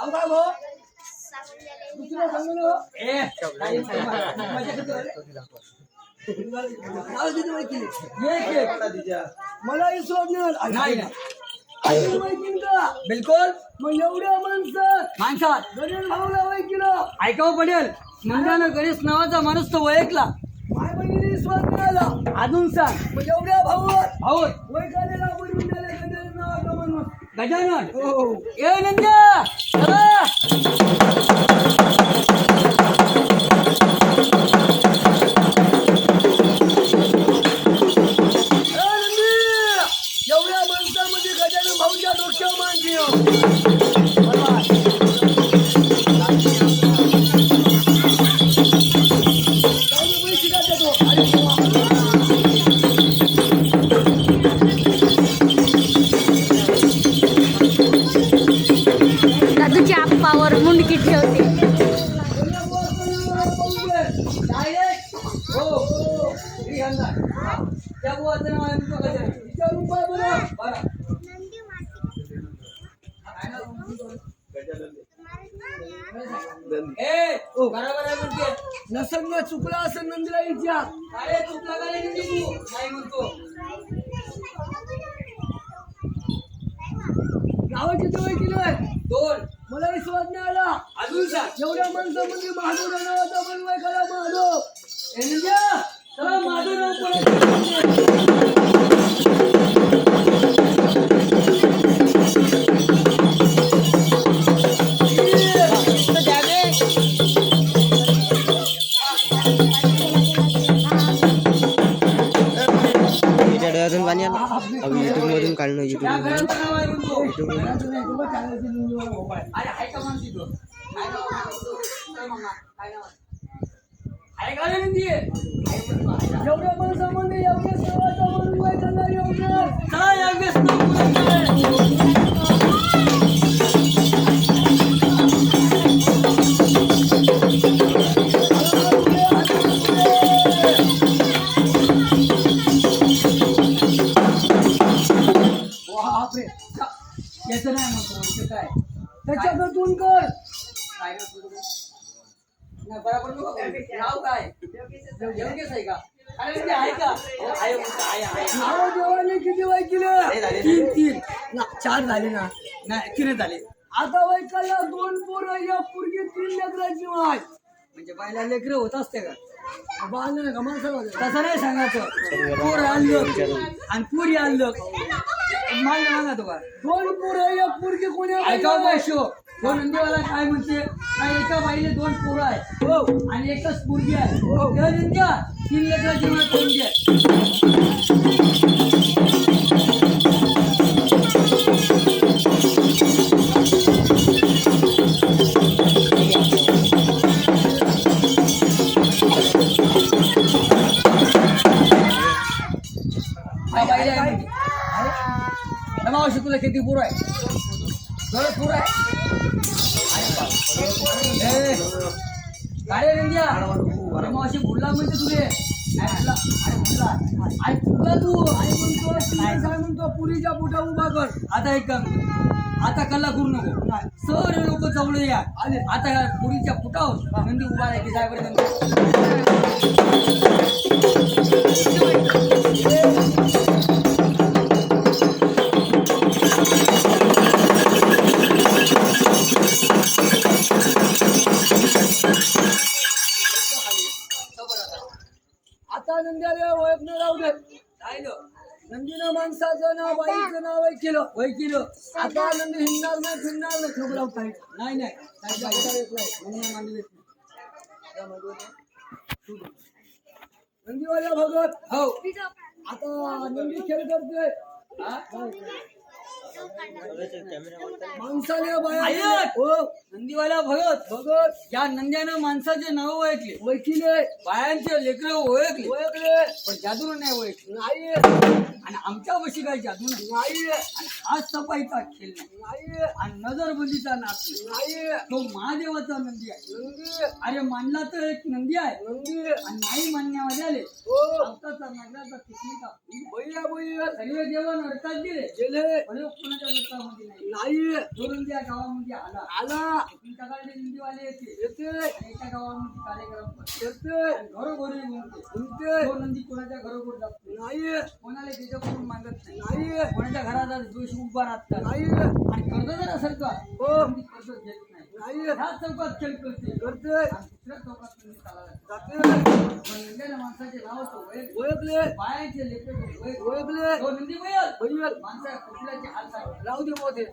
नाव काय भाऊ दुसरं सांगू ना मला नाही बिलकुल मग एवढ्या माणसात गणेश भाऊला वय केलं ऐकावं पडेल. नंदानं गणेश नावाचा माणूस तो वयकला माय बहिणीने विश्वास मिळाला अजून सांग मग एवढ्या भाऊ वय काढायला बोलून त्याला गजानन नावाचा माणूस गजानन हो ए नंद्या चला एवढ्या माणसामध्ये गजानन भाऊच्या डोक्यावर मान ठेव. दादूच्या आप्पावर मुंडकी ठेवते. नसंग चुकला असं नंदीला विचार चुकला काय म्हणतो गावाची जवळ किलो आहे 2 मला विश्वास नाही आला अजून सांग एवढ्या माणसामध्ये महादेव नावाचा बनवाय करा महादेव चला महादेव अजून पाणी आलं युट्यूब मधून काढणं एवढ्या माणसामध्ये एवढ्या सेवाचा बनवाय करणार याचं नाही म्हणतो काय त्याच्यातून कर काय नाही बरोबर नाव काय योगेश आहे का अरे ते आहे का नाव देवाने किती वय केलं 3 4 झाले ना नाही 3 झाले आता वय कला 2 पोरं या पूर्वी 3 लेकराची वाय म्हणजे बायला लेकर होत असते का बाल नाही का माणसं तसं नाही सांगायचं पोर आणलं आणि पुरी आणलं मागणं मागा तो का 2 पोरं या पूर्वी कोणी ऐकावं काय शो तो नंदीवाला काय म्हणते काय एका बाईले 2 पोरं आहे हो आणि एकच मुलगी आहे हो त्या नंद्या 3 लेकराची मला करून द्या मावशी तुला किती पोरं आहे पोरं आहे काय नंद्या मावशी भुलला म्हणते तुले आई फुटला तू आई म्हणतो काय म्हणतो पुरीच्या पोटा उभा कर आता एक काम आता कल्ला करू नको सर लोक जवळ या आले आता पुरीच्या फुटावर नंदी उभा आहे की साहेब आता नंद्याला ओळख न राहू दे नंदीनं माणसाचं नाव बाईचं नाव वय केलं आता नंदी हिंडणार नाही फिरणार नाही ठोक लावता नाही नंदीवाल्या भगत हो आता नंदी खेळ करतोय माणसाने बाया हो नंदीवाला भगत भगत या नंद्यानं माणसाचे नाव ओळखले ओळखले बायांचे लेकर ओळखले पण जादून नाही ओळखले नाही आणि आमच्या वशी काही जादू नाही आणि हात सफाईचा खेळ नाही आणि नजरबंदीचा नाच नाही तो महादेवाचा नंदी आहे अरे मानला तर एक नंदी आहे आणि नाही मानण्यामध्ये आले आमचा नगराचा किती सर्व देव नरकात गेले कोणाच्या नरकामध्ये नाही जो नंदी या गावामध्ये आला तुमच्याकडे नंदीवाले येते आणि एका गावामध्ये कार्यक्रम करते घरोघरी घुमते तो नंदी कोणाच्या घरोघर जातो नाही कोणाला त्याच्याकडून मागत नाही कोणाच्या घरात दोष उभा राहत नाही आणि कर्ज जर असेल का नंदी कर्ज घेत नाही ह्या चौकात खेळ करते आणि दुसऱ्या चौकात नंदी चालला जाते नंद्याने माणसाचे नाव ओळखले बायाचे लेकर ओळखले तो नंदी बैल माणसा कुठल्याचे हात राहू दे मोठे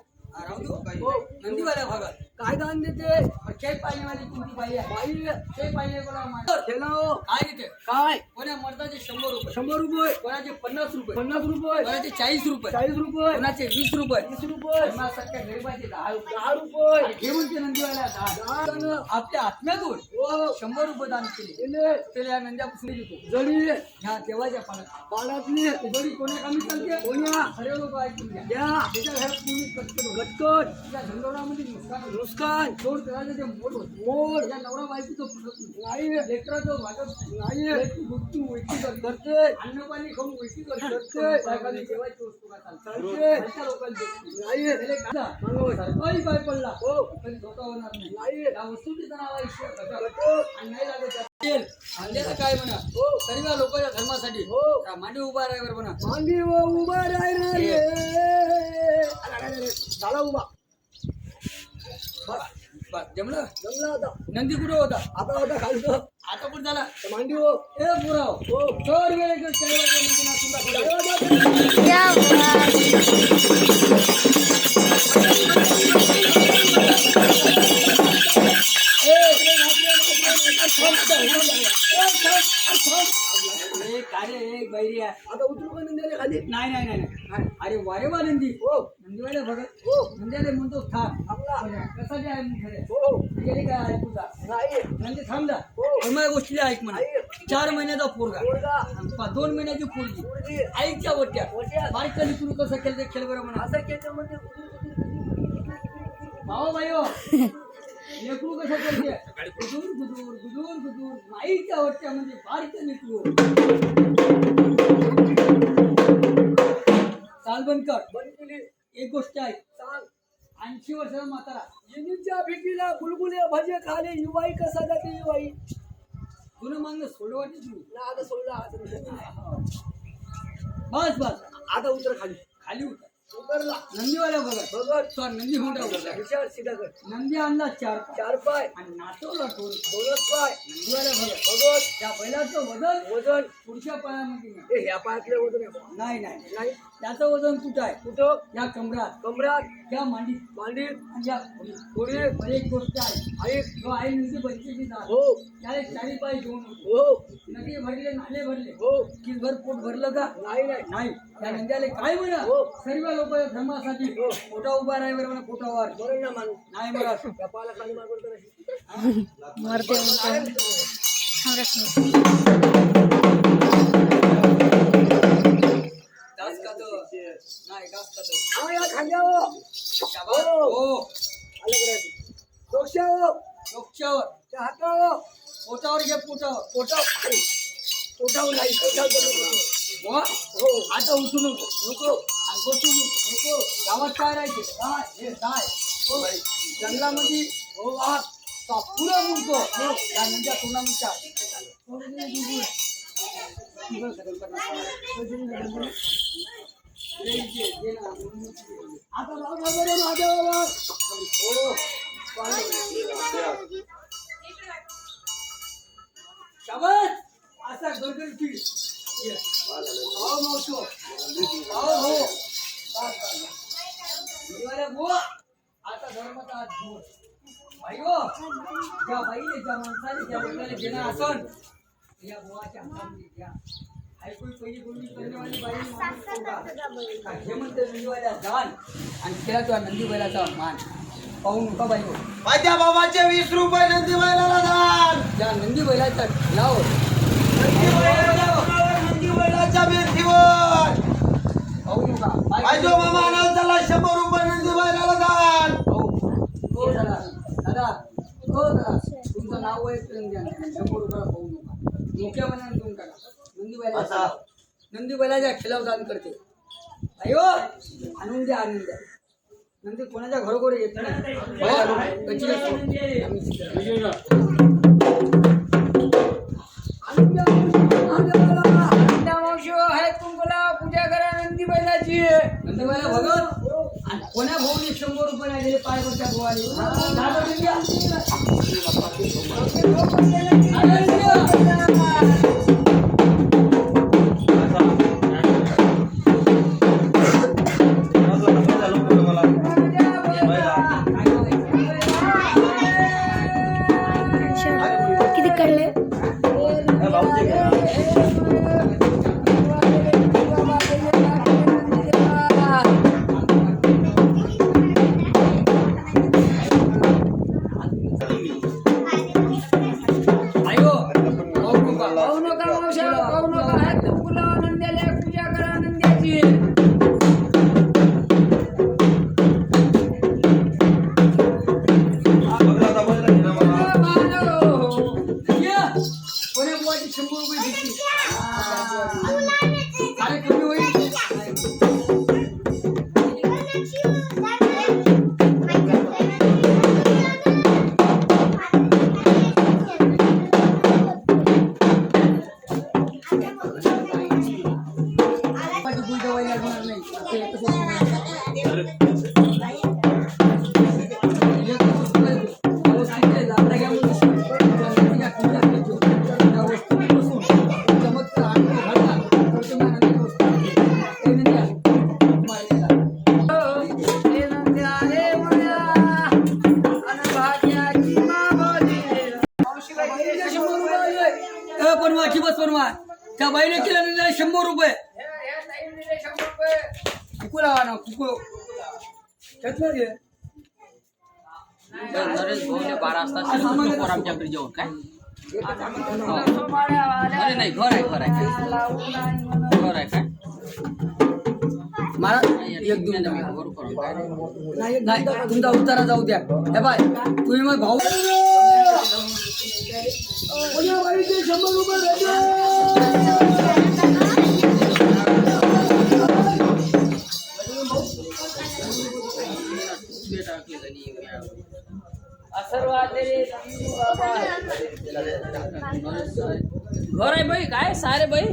नंदीवाल्या भागात काय दान देते खेळ पाहिलेवाली कोणती बाई आहे खेळ पाहिले काय देते काय कोणा मर्दाचे 100 रुपये कोणाचे 50 रुपये कोणाचे 40 रुपये कोणाचे 20 रुपये सारख्या गरीबाचे 10 रुपये घेऊन ते नंदीवाल्या 10 आपल्या आत्म्यातून 100 रुपये दान केले त्याला या नंद्यापासून देतो जडी ह्या देवाच्या पाण्यातली जडी कोण्या कामी चालते कोण्या सर्व लोक ऐकून घ्या त्याच्या घरात तुम्ही गटकट या झंडोरामध्ये नुकसान जोड करायचं ते मोड या नवरा बायकोचं फरक नाही लेकराचं वाटत नाही गोष्टी ओळखी करते अन्नपाणी खाऊन ओळखी करते जेवायची वस्तू का चालते लोकांना नाही सरकारी काय पडला कधी धोका होणार नाही या वस्तूचं नाव आहे आणि नाही लागत आणलेला काय म्हणा सर्व लोकांच्या धर्मासाठी मांडी उभा राहायवर म्हणा मांडी उभा राहायला झाला उभा जमला होता नंदी कुठं होता आता होता खालतो आता कुठं झाला मांडी हो ए पुराव चोर वेळ आता उतरू का नंदी खाली नाही अरे वारे वा नंदी नंदीवाल्या भगत नंद्याला म्हणतो कसा जे आहे काय ऐकूचा नंदी थांबला माझ्या गोष्टी ऐक म्हणा 4 महिन्याचा पोरगा 2 महिन्याची पोरगी आईच्या वट्या बारका लिकरू कसं खेळते खेळ बरं म्हणा असं खेळते म्हणजे भावा बाई लेकरू कसं खेळते गुदूर आईच्या वट्या म्हणजे बारका लिकरू चाल बंद केली एक गोष्ट आहे 80 वर्षाचा म्हातारा जिनीच्या भीतीला बुलबुले भजे खाले युवाई कसा जाते युवाई तुला मागणं सोडवायची तू आता सोडला बस आता उतर खाली उतरला नंदीवाल्या भगत नंदी हुंडा नंदी आणला 4 पाय आणि नाचवला 2 पाय नंदीवाल्या भगत त्या बैलाचं वजन पुढच्या पायामध्ये ह्या पायातलं वजन नाही त्याचं वजन कुठं आहे कुठं या कमरात या मांडीत या पुढे एक गोष्ट आहे जो आहे नंदी बंदीची त्याला 4 पाय घेऊन नदी भरले नाले भरले किसभर पोट भरलं का नाही त्या नंद्याला काय म्हणा सर्व लोक धर्मासाठी पोटा उभा राहाय बरं म्हणा पोटावर नाही मला कपाला खाली मरते पोटावर घे पोटावर नाही आता उठू नको बसू नको गावात काय राहायचे काय जंगलामध्ये पुरा मुडतो त्या नंद्या तोंडामुच्या शाबास असा गडगड आता धर्माचा ज्या बाईने ज्या माणसाने ज्या लोकांना देणार असन या बुवाच्या हातामध्ये घ्या ऐकून पहिली बोलणी करण्यावाली बाई हे म्हणते नंदीवाल्या दान आणि केला तुझ्या नंदी बैलाचा मान पाहू नका बाई हो. माझ्या बाबाचे 20 रुपये नंदी बैलाला दान. ज्या नंदी बैलाचा लाव नंदी बैलाच्या मेथीवर पाहू नका माझ्या मामा आणाल त्याला 100 रुपये नंदी बैलाला दान. हो दादा दादा हो दादा तुमचं नाव आहे द्या 100 रुपयाला पाहू नका मोठ्या मनाने देऊन टाका नंदी बैलाचा नंदी बैलाच्या खिलाफ दान करते अयो आणून द्या नंदी कोणाच्या घरोघरी येत नाही पूजा करा नंदी बैलाची नंदी बैला भगत कोण्या भाऊने 100 रुपये नाही दिले पायवरच्या भावाने किती कळले पूजा करा नंद्याची कोण्या बुवाची 100 रुपये घेतली काय कमी होईल बनवा त्या बाईने केलं 100 रुपये कुकुला ना कुकू नरेश भाऊने 12 वाजता आमच्याकडे जेवण काय नाही घर आहे काय मला एक दोन नाही तुमचा उतारा जाऊ द्या हे बाय तुम्ही मग भाऊ 100 रुपये घर आहे बाई काय सारे बाई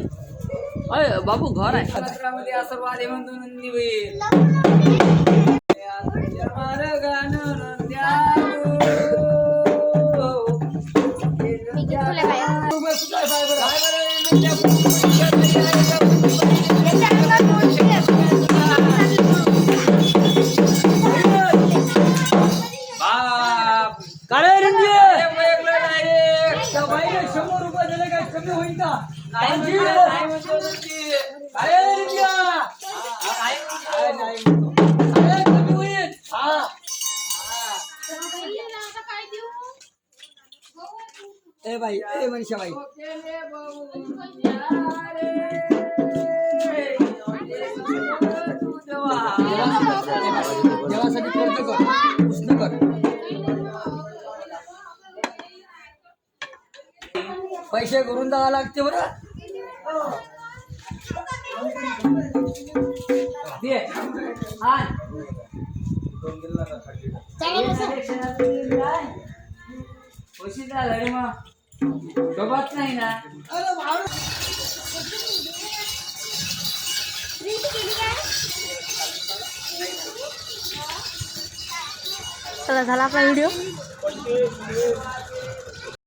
अय बाबू घर आहे पत्रामध्ये आशीर्वाद आहे म्हणतो नंदी बाई कमी होईल का कमी होईल ए बाई ए मनीषा बाई देवासाठी कर्ज कर उष्ण कर पैसे करून जावं लागते बरं पैसे झालं मग सोबत नाही ना चला झाला आपला व्हिडिओ.